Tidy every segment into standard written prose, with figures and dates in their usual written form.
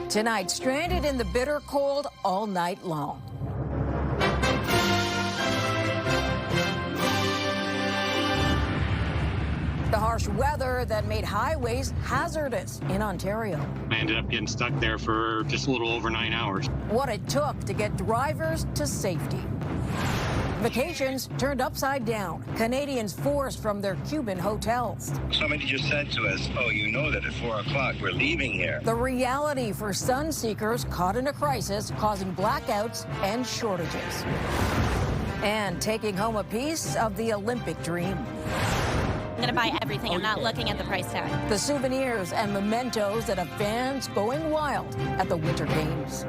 Tonight, stranded in the bitter cold all night long. The harsh weather that made highways hazardous in Ontario. I ended up getting stuck there for just a little over 9 hours. What it took to get drivers to safety. Vacations turned upside down. Canadians forced from their Cuban hotels. Somebody just said to us, oh, you know that at 4 o'clock we're leaving here. The reality for sun seekers caught in a crisis, causing blackouts and shortages. And taking home a piece of the Olympic dream. I'm going to buy everything. I'm not looking at the price tag. The souvenirs and mementos that have fans going wild at the Winter Games.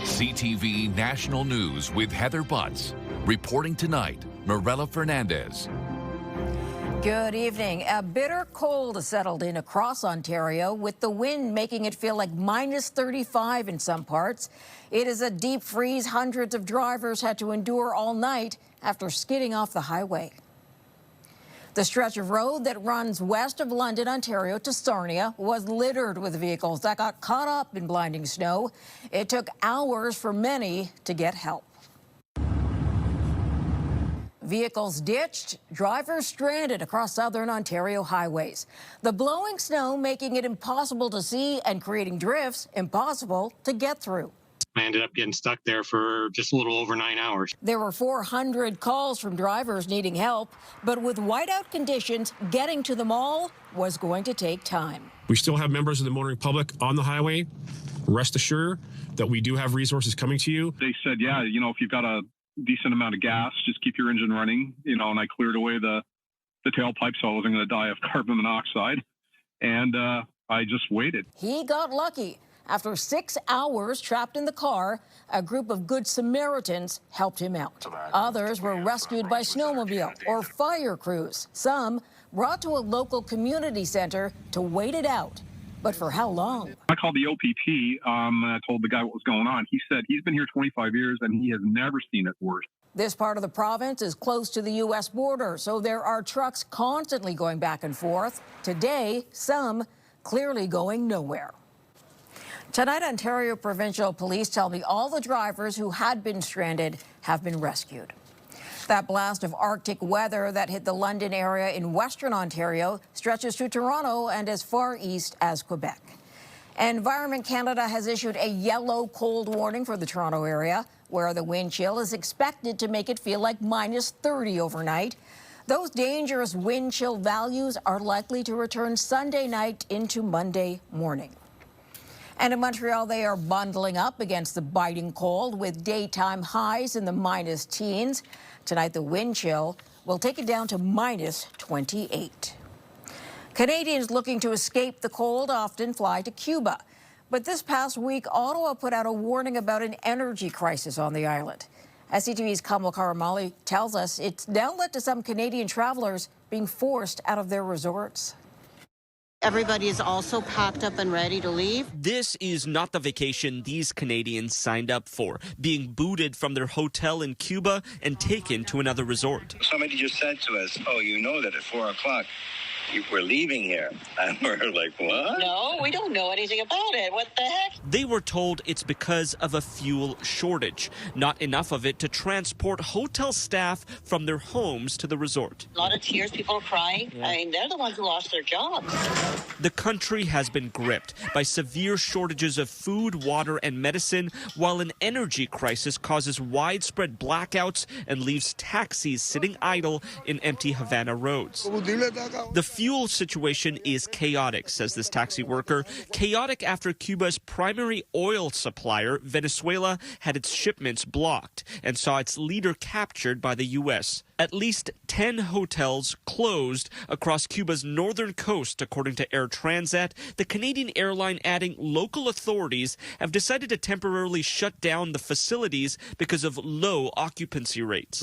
CTV National News with Heather Butts. Reporting tonight, Mirella Fernandez. Good evening. A bitter cold settled in across Ontario, with the wind making it feel like minus 35 in some parts. It is a deep freeze hundreds of drivers had to endure all night after skidding off the highway. The stretch of road that runs west of London, Ontario to Sarnia was littered with vehicles that got caught up in blinding snow. It took hours for many to get help. Vehicles ditched, drivers stranded across southern Ontario highways. The blowing snow making it impossible to see and creating drifts impossible to get through. I ended up getting stuck there for just a little over 9 hours. There were 400 calls from drivers needing help, but with whiteout conditions, getting to them all was going to take time. We still have members of the motoring public on the highway. Rest assured that we do have resources coming to you. They said, yeah, if you've got a decent amount of gas, just keep your engine running, and I cleared away the tailpipe so I wasn't going to die of carbon monoxide. And I just waited. He got lucky. After 6 hours trapped in the car, a group of Good Samaritans helped him out. Others were rescued by snowmobile or fire crews. Some brought to a local community center to wait it out. But for how long? I called the OPP and I told the guy what was going on. He said he's been here 25 years and he has never seen it worse. This part of the province is close to the U.S. border, so there are trucks constantly going back and forth. Today, some clearly going nowhere. Tonight, Ontario Provincial Police tell me all the drivers who had been stranded have been rescued. That blast of Arctic weather that hit the London area in Western Ontario stretches to Toronto and as far east as Quebec. Environment Canada has issued a yellow cold warning for the Toronto area, where the wind chill is expected to make it feel like minus 30 overnight. Those dangerous wind chill values are likely to return Sunday night into Monday morning. And in Montreal, they are bundling up against the biting cold with daytime highs in the minus teens. Tonight, the wind chill will take it down to minus 28. Canadians looking to escape the cold often fly to Cuba. But this past week, Ottawa put out a warning about an energy crisis on the island. As CTV's Kamal Karamali tells us, it's now led to some Canadian travelers being forced out of their resorts. Everybody is also packed up and ready to leave. This is not the vacation these Canadians signed up for, being booted from their hotel in Cuba and taken to another resort. Somebody just said to us, oh, you know that at 4 o'clock we're leaving here. And we're like, what? No, we don't know anything about it. What the heck? They were told it's because of a fuel shortage, not enough of it to transport hotel staff from their homes to the resort. A lot of tears, people are crying. Yeah. I mean, they're the ones who lost their jobs. The country has been gripped by severe shortages of food, water, and medicine, while an energy crisis causes widespread blackouts and leaves taxis sitting idle in empty Havana roads. The fuel situation is chaotic, says this taxi worker. Chaotic after Cuba's primary oil supplier, Venezuela, had its shipments blocked and saw its leader captured by the U.S. At least 10 hotels closed across Cuba's northern coast, according to Air Transat. The Canadian airline adding local authorities have decided to temporarily shut down the facilities because of low occupancy rates.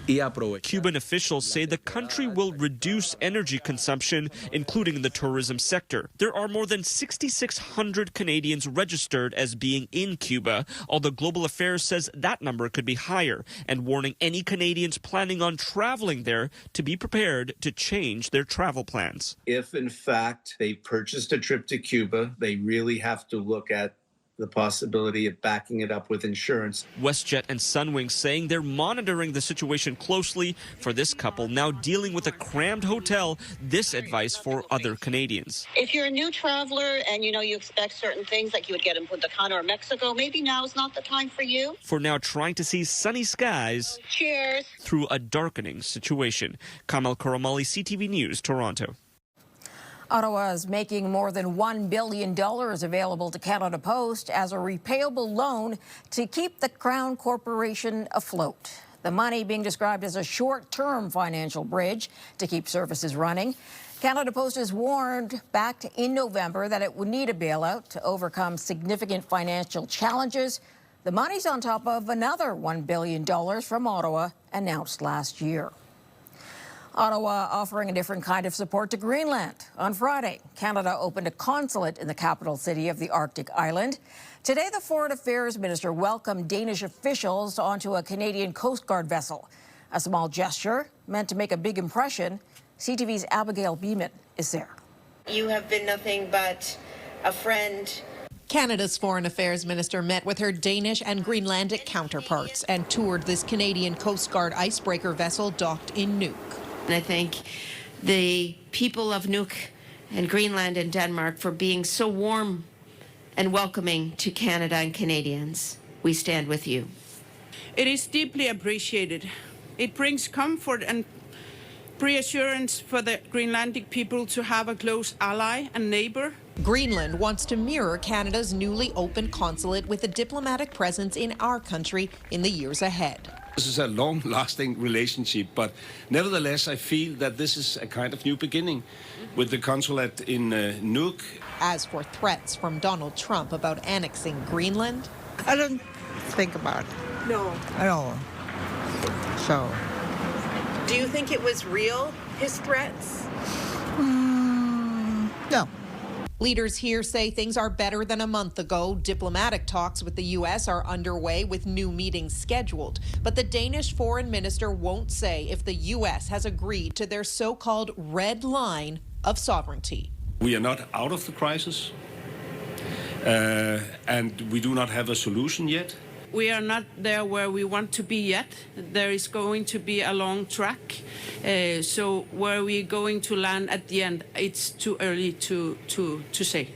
Cuban officials say the country will reduce energy consumption, including the tourism sector. There are more than 6,600 Canadians registered as being in Cuba, although Global Affairs says that number could be higher, and warning any Canadians planning on traveling there to be prepared to change their travel plans. If, in fact, they purchased a trip to Cuba, they really have to look at the possibility of backing it up with insurance. WestJet and Sunwing saying they're monitoring the situation closely for this couple now dealing with a crammed hotel. This advice for other Canadians. If you're a new traveler and you expect certain things like you would get in Punta Cana or Mexico, maybe now is not the time for you. For now trying to see sunny skies. Cheers. Through a darkening situation. Kamal Karamali, CTV News, Toronto. Ottawa is making more than $1 billion available to Canada Post as a repayable loan to keep the Crown Corporation afloat. The money being described as a short-term financial bridge to keep services running. Canada Post has warned back in November that it would need a bailout to overcome significant financial challenges. The money's on top of another $1 billion from Ottawa announced last year. Ottawa offering a different kind of support to Greenland. On Friday, Canada opened a consulate in the capital city of the Arctic island. Today, the Foreign Affairs Minister welcomed Danish officials onto a Canadian Coast Guard vessel. A small gesture meant to make a big impression. CTV's Abigail Beeman is there. You have been nothing but a friend. Canada's Foreign Affairs Minister met with her Danish and Greenlandic counterparts and toured this Canadian Coast Guard icebreaker vessel docked in Nuuk. And I thank the people of Nuuk and Greenland and Denmark for being so warm and welcoming to Canada and Canadians. We stand with you. It is deeply appreciated. It brings comfort and reassurance for the Greenlandic people to have a close ally and neighbor. Greenland wants to mirror Canada's newly opened consulate with a diplomatic presence in our country in the years ahead. This is a long-lasting relationship, but nevertheless, I feel that this is a kind of new beginning with the consulate in Nuuk. As for threats from Donald Trump about annexing Greenland, I don't think about it. No. At all. So. Do you think it was real, his threats? No. Leaders here say things are better than a month ago. Diplomatic talks with the U.S. are underway with new meetings scheduled. But the Danish foreign minister won't say if the U.S. has agreed to their so-called red line of sovereignty. We are not out of the crisis, and we do not have a solution yet. We are not there where we want to be yet. There is going to be a long track. So where we're going to land at the end, it's too early to say.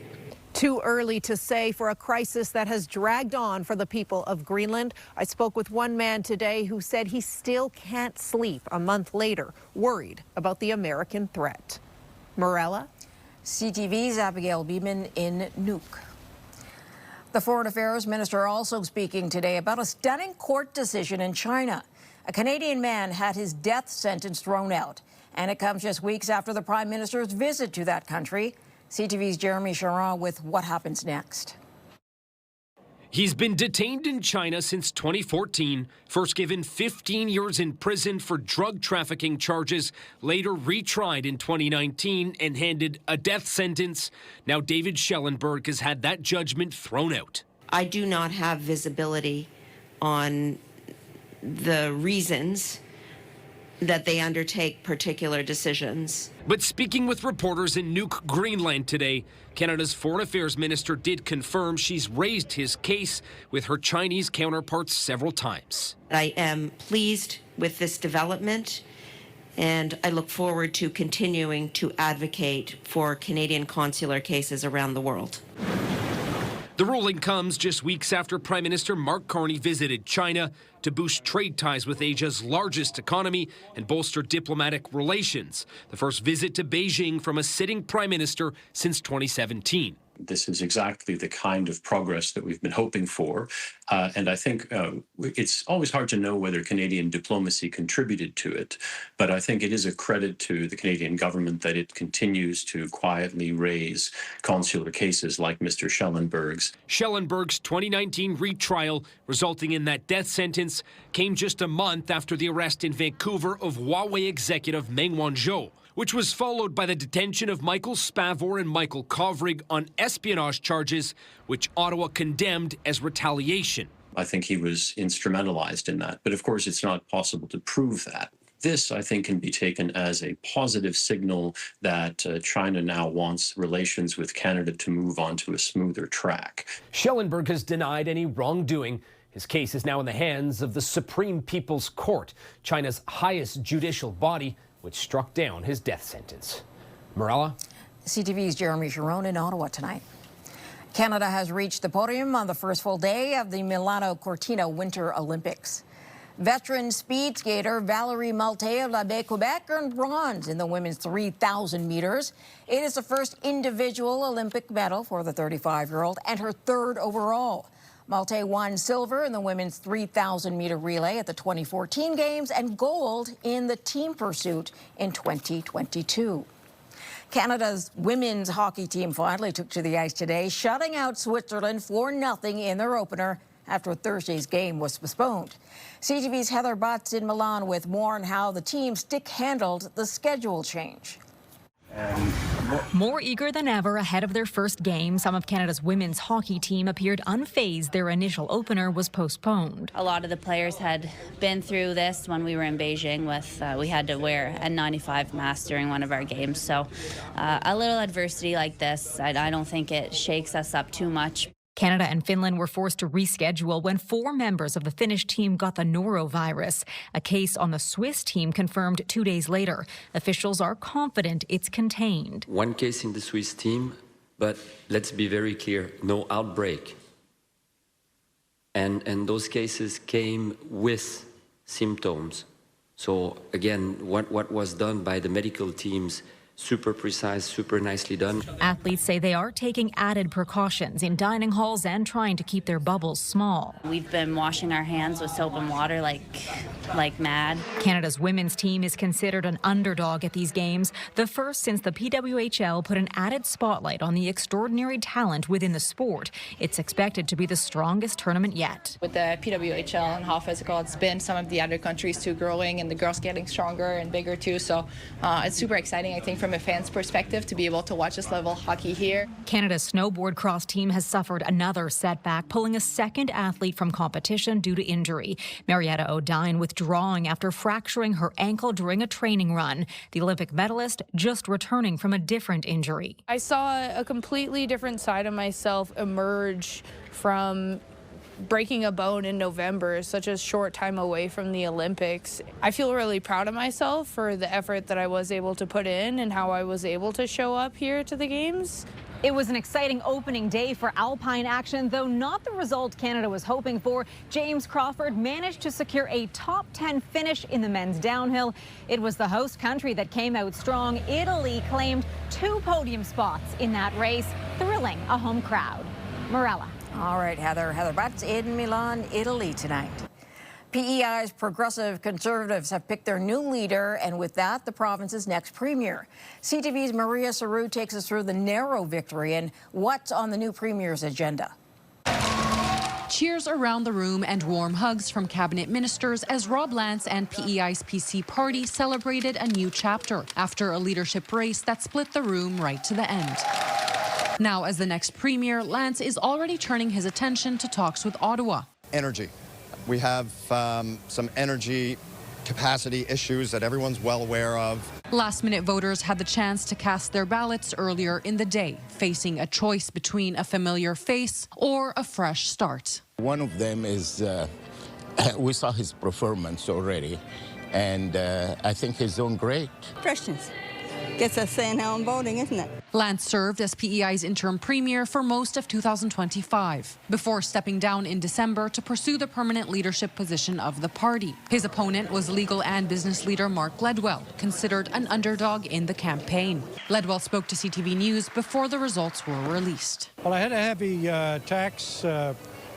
Too early to say for a crisis that has dragged on for the people of Greenland. I spoke with one man today who said he still can't sleep a month later, worried about the American threat. Morella? CTV's Abigail Beeman in Nuuk. The Foreign Affairs Minister also speaking today about a stunning court decision in China. A Canadian man had his death sentence thrown out, and it comes just weeks after the Prime Minister's visit to that country. CTV's Jeremy Charon with what happens next. He's been detained in China since 2014, first given 15 years in prison for drug trafficking charges, later retried in 2019 and handed a death sentence. Now David Schellenberg has had that judgment thrown out. I do not have visibility on the reasons that they undertake particular decisions. But speaking with reporters in Nuuk, Greenland today, Canada's Foreign Affairs Minister did confirm she's raised his case with her Chinese counterparts several times. I am pleased with this development, and I look forward to continuing to advocate for Canadian consular cases around the world. The ruling comes just weeks after Prime Minister Mark Carney visited China to boost trade ties with Asia's largest economy and bolster diplomatic relations. The first visit to Beijing from a sitting prime minister since 2017. This is exactly the kind of progress that we've been hoping for. And I think it's always hard to know whether Canadian diplomacy contributed to it. But I think it is a credit to the Canadian government that it continues to quietly raise consular cases like Mr. Schellenberg's. Schellenberg's 2019 retrial, resulting in that death sentence, came just a month after the arrest in Vancouver of Huawei executive Meng Wanzhou, which was followed by the detention of Michael Spavor and Michael Kovrig on espionage charges, which Ottawa condemned as retaliation. I think he was instrumentalized in that. But of course, it's not possible to prove that. This, I think, can be taken as a positive signal that China now wants relations with Canada to move on to a smoother track. Schellenberg has denied any wrongdoing. His case is now in the hands of the Supreme People's Court, China's highest judicial body, which struck down his death sentence. Morella? CTV's Jeremy Sharon in Ottawa tonight. Canada has reached the podium on the first full day of the Milano Cortina Winter Olympics. Veteran speed skater Valerie Malte of La Baie, Quebec earned bronze in the women's 3,000 meters. It is the first individual Olympic medal for the 35-year-old and her third overall. Malte won silver in the women's 3,000-meter relay at the 2014 Games and gold in the team pursuit in 2022. Canada's women's hockey team finally took to the ice today, shutting out Switzerland 4-0 in their opener after Thursday's game was postponed. CTV's Heather Butts in Milan with more on how the team stick-handled the schedule change. More eager than ever ahead of their first game, some of Canada's women's hockey team appeared unfazed their initial opener was postponed. A lot of the players had been through this when we were in Beijing with, we had to wear a N95 mask during one of our games. So a little adversity like this, I don't think it shakes us up too much. Canada and Finland were forced to reschedule when 4 members of the Finnish team got the norovirus. A case on the Swiss team confirmed 2 days later. Officials are confident it's contained. 1 case in the Swiss team, but let's be very clear, no outbreak. And those cases came with symptoms. So again, what was done by the medical teams, super precise, super nicely done. Athletes say they are taking added precautions in dining halls and trying to keep their bubbles small. We've been washing our hands with soap and water like mad. Canada's women's team is considered an underdog at these games, the first since the PWHL put an added spotlight on the extraordinary talent within the sport. It's expected to be the strongest tournament yet. With the PWHL and how physical it's been, some of the other countries too growing and the girls getting stronger and bigger too. So it's super exciting, I think, from a fan's perspective to be able to watch this level of hockey here. Canada's snowboard cross team has suffered another setback, pulling a second athlete from competition due to injury. Marietta O'Dine withdrawing after fracturing her ankle during a training run. The Olympic medalist just returning from a different injury. I saw a completely different side of myself emerge from breaking a bone in November, such a short time away from the Olympics. I feel really proud of myself for the effort that I was able to put in and how I was able to show up here to the games. It was an exciting opening day for alpine action, though not the result Canada was hoping for. James Crawford managed to secure a top 10 finish in the men's downhill. It was the host country that came out strong. Italy claimed 2 podium spots in that race, thrilling a home crowd. Morella. All right, Heather Butts in Milan, Italy tonight. PEI's Progressive Conservatives have picked their new leader, and with that, the province's next premier. CTV's Maria Saru takes us through the narrow victory and what's on the new premier's agenda. Cheers around the room and warm hugs from cabinet ministers as Rob Lance and PEI's PC party celebrated a new chapter after a leadership race that split the room right to the end. Now, as the next premier, Lance is already turning his attention to talks with Ottawa. Energy. We have some energy capacity issues that everyone's well aware of. Last-minute voters had the chance to cast their ballots earlier in the day, facing a choice between a familiar face or a fresh start. One of them is, we saw his performance already, and I think he's doing great. Freshness. gets a say now in voting, isn't it? Lance served as PEI's interim premier for most of 2025, before stepping down in December to pursue the permanent leadership position of the party. His opponent was legal and business leader Mark Ledwell, considered an underdog in the campaign. Ledwell spoke to CTV News before the results were released. Well, I had a heavy tax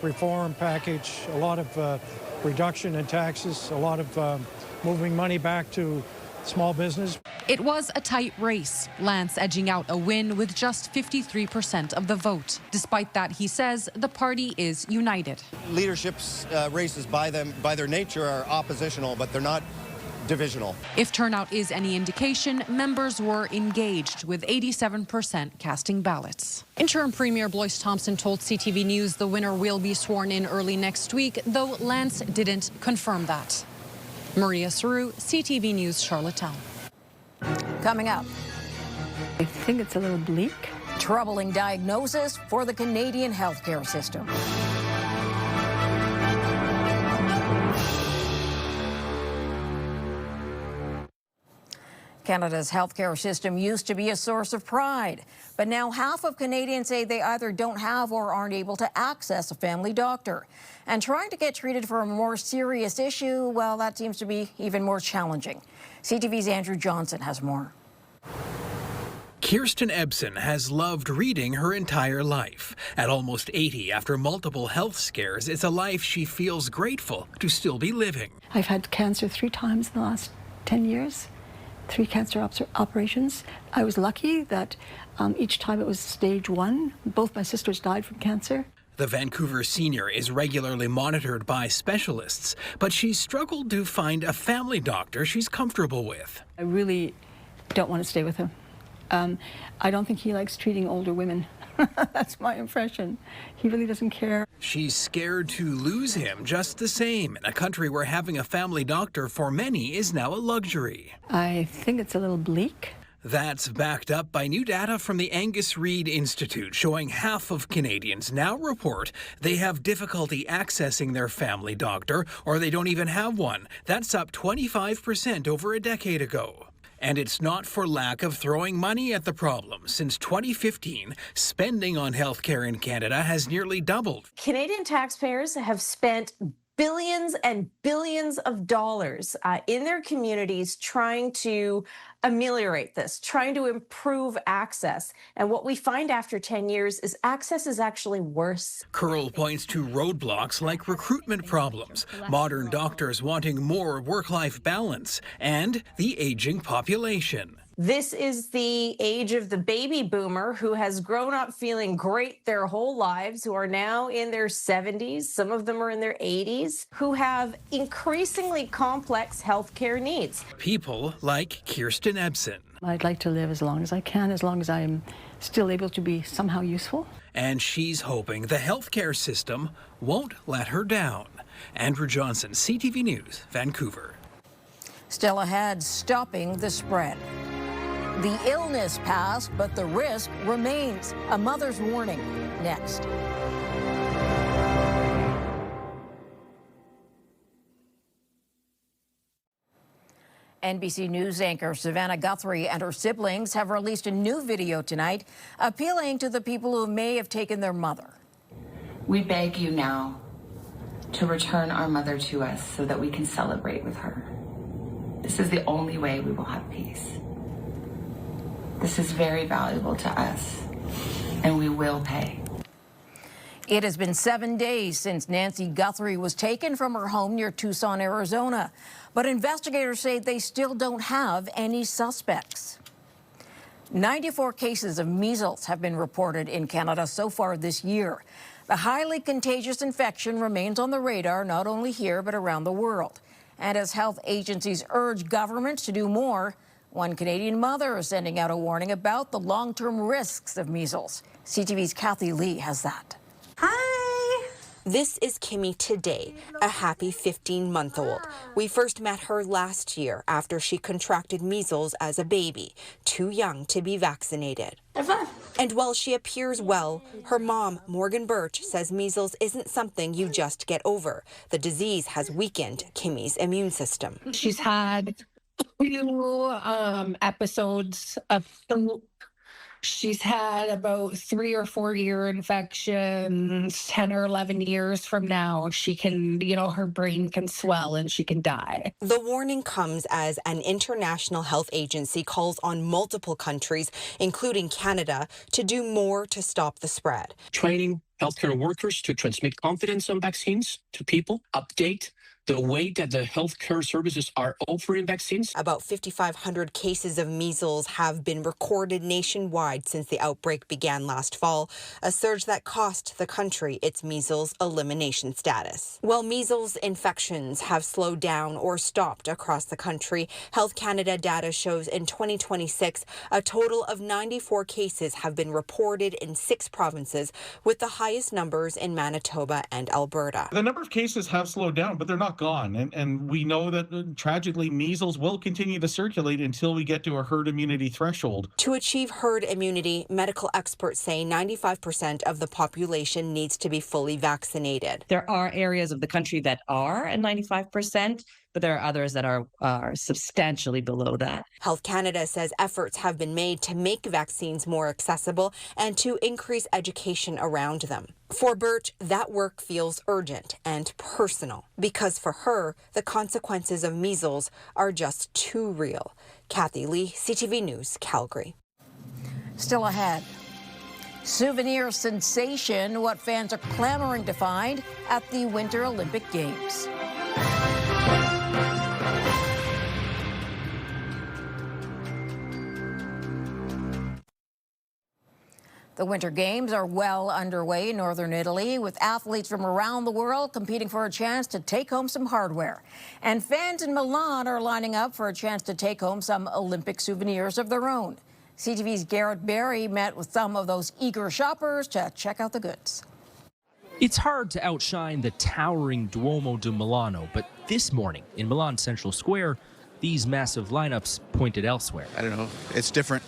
reform package, a lot of reduction in taxes, a lot of moving money back to small business. It was a tight race, Lance edging out a win with just 53% of the vote. Despite that, he says the party is united. Leadership's races by their nature are oppositional, but they're not divisional. If turnout is any indication, members were engaged, with 87% casting ballots. Interim Premier Blois Thompson told CTV News the winner will be sworn in early next week, though Lance didn't confirm that. Maria Saru, CTV News, Charlottetown. Coming up. I think it's a little bleak. Troubling diagnosis for the Canadian healthcare system. Canada's healthcare system used to be a source of pride, but now half of Canadians say they either don't have or aren't able to access a family doctor. And trying to get treated for a more serious issue, well, that seems to be even more challenging. CTV's Andrew Johnson has more. Kirsten Ebsen has loved reading her entire life. At almost 80, after multiple health scares, it's a life she feels grateful to still be living. I've had cancer 3 times in the last 10 years. 3 cancer operations. I was lucky that each time it was stage 1. Both my sisters died from cancer. The Vancouver senior is regularly monitored by specialists, but she's struggled to find a family doctor she's comfortable with. I really don't want to stay with him. I don't think he likes treating older women. That's my impression. He really doesn't care. She's scared to lose him just the same, in a country where having a family doctor for many is now a luxury. I think it's a little bleak. That's backed up by new data from the Angus Reid Institute, showing half of Canadians now report they have difficulty accessing their family doctor, or they don't even have one. That's up 25% over a decade ago. And it's not for lack of throwing money at the problem. Since 2015, spending on healthcare in Canada has nearly doubled. Canadian taxpayers have spent billions and billions of dollars in their communities trying to ameliorate this, trying to improve access. And what we find after 10 years is access is actually worse. Curl points to roadblocks like recruitment problems, modern doctors wanting more work-life balance, and the aging population. This is the age of the baby boomer who has grown up feeling great their whole lives, who are now in their 70s, some of them are in their 80s, who have increasingly complex healthcare needs. People like Kirsten Ebsen. I'd like to live as long as I can, as long as I'm still able to be somehow useful. And she's hoping the healthcare system won't let her down. Andrew Johnson, CTV News, Vancouver. Still ahead, stopping the spread. The illness passed, but the risk remains. A mother's warning next. NBC News anchor Savannah Guthrie and her siblings have released a new video tonight appealing to the people who may have taken their mother. We beg you now to return our mother to us so that we can celebrate with her. This is the only way we will have peace. This is very valuable to us, and we will pay. It has been 7 days since Nancy Guthrie was taken from her home near Tucson, Arizona. But investigators say they still don't have any suspects. 94 cases of measles have been reported in Canada so far this year. The highly contagious infection remains on the radar, not only here, but around the world. And as health agencies urge governments to do more, one Canadian mother is sending out a warning about the long-term risks of measles. CTV's Kathy Lee has that. Hi! This is Kimmy today, a happy 15-month-old. We first met her last year after she contracted measles as a baby, too young to be vaccinated. And while she appears well, her mom, Morgan Birch, says measles isn't something you just get over. The disease has weakened Kimmy's immune system. She's had few episodes of flu. She's had about 3 or 4 ear infections. 10 or 11 years from now, she can, her brain can swell and she can die. The warning comes as an international health agency calls on multiple countries, including Canada, to do more to stop the spread. Training healthcare workers to transmit confidence on vaccines to people, update the way that the healthcare services are offering vaccines. About 5,500 cases of measles have been recorded nationwide since the outbreak began last fall, a surge that cost the country its measles elimination status. While measles infections have slowed down or stopped across the country, Health Canada data shows in 2026, a total of 94 cases have been reported in 6 provinces, with the highest numbers in Manitoba and Alberta. The number of cases have slowed down, but they're not gone. And we know that tragically measles will continue to circulate until we get to a herd immunity threshold. To achieve herd immunity, medical experts say 95% of the population needs to be fully vaccinated. There are areas of the country that are at 95%, but there are others that are substantially below that. Health Canada says efforts have been made to make vaccines more accessible and to increase education around them. For Birch, that work feels urgent and personal because for her, the consequences of measles are just too real. Kathy Lee, CTV News, Calgary. Still ahead. Souvenir sensation, what fans are clamoring to find at the Winter Olympic Games. The Winter Games are well underway in northern Italy, with athletes from around the world competing for a chance to take home some hardware. And fans in Milan are lining up for a chance to take home some Olympic souvenirs of their own. CTV's Garrett Berry met with some of those eager shoppers to check out the goods. It's hard to outshine the towering Duomo di Milano, but this morning in Milan Central Square, these massive lineups pointed elsewhere. I don't know. It's different.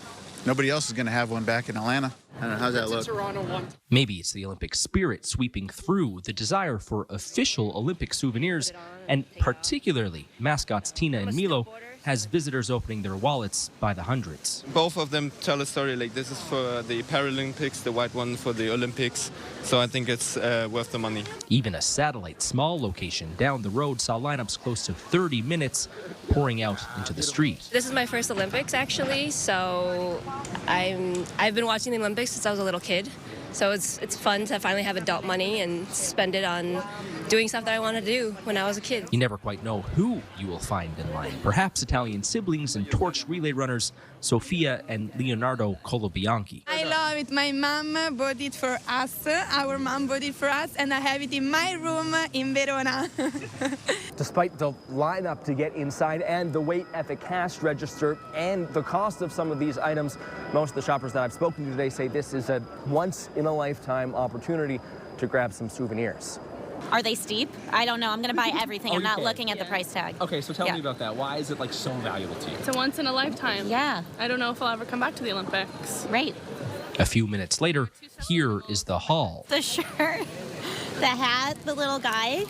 Nobody else is going to have one back in Atlanta. I don't know. How's that look? Maybe it's the Olympic spirit sweeping through the desire for official Olympic souvenirs, and particularly mascots Tina and Milo has visitors opening their wallets by the hundreds. Both of them tell a story. Like, this is for the Paralympics, the white one for the Olympics. So I think it's worth the money. Even a satellite small location down the road saw lineups close to 30 minutes pouring out into the street. This is my first Olympics, actually, so I've been watching the Olympics since I was a little kid. So it's fun to finally have adult money and spend it on doing stuff that I want to do when I was a kid. You never quite know who you will find in line. Perhaps Italian siblings and torch relay runners Sofia and Leonardo Colobianchi. I love it. My mom bought it for us. Our mom bought it for us, and I have it in my room in Verona. Despite the lineup to get inside and the wait at the cash register and the cost of some of these items, most of the shoppers that I've spoken to today say this is a once-in-a-lifetime opportunity to grab some souvenirs. Are they steep? I don't know. I'm going to buy everything. I'm not looking at the price tag. Okay, so tell me about that. Why is it so valuable to you? It's a once in a lifetime. Yeah. I don't know if I'll ever come back to the Olympics. Right. A few minutes later, here is the haul. The shirt, the hat, the little guy,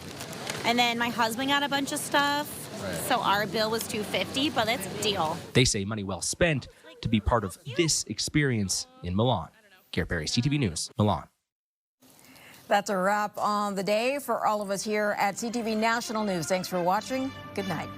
and then my husband got a bunch of stuff. Right. So our bill was $250, but it's a deal. They say money well spent to be part of this experience in Milan. Garrett Berry, CTV News, Milan. That's a wrap on the day for all of us here at CTV National News. Thanks for watching. Good night.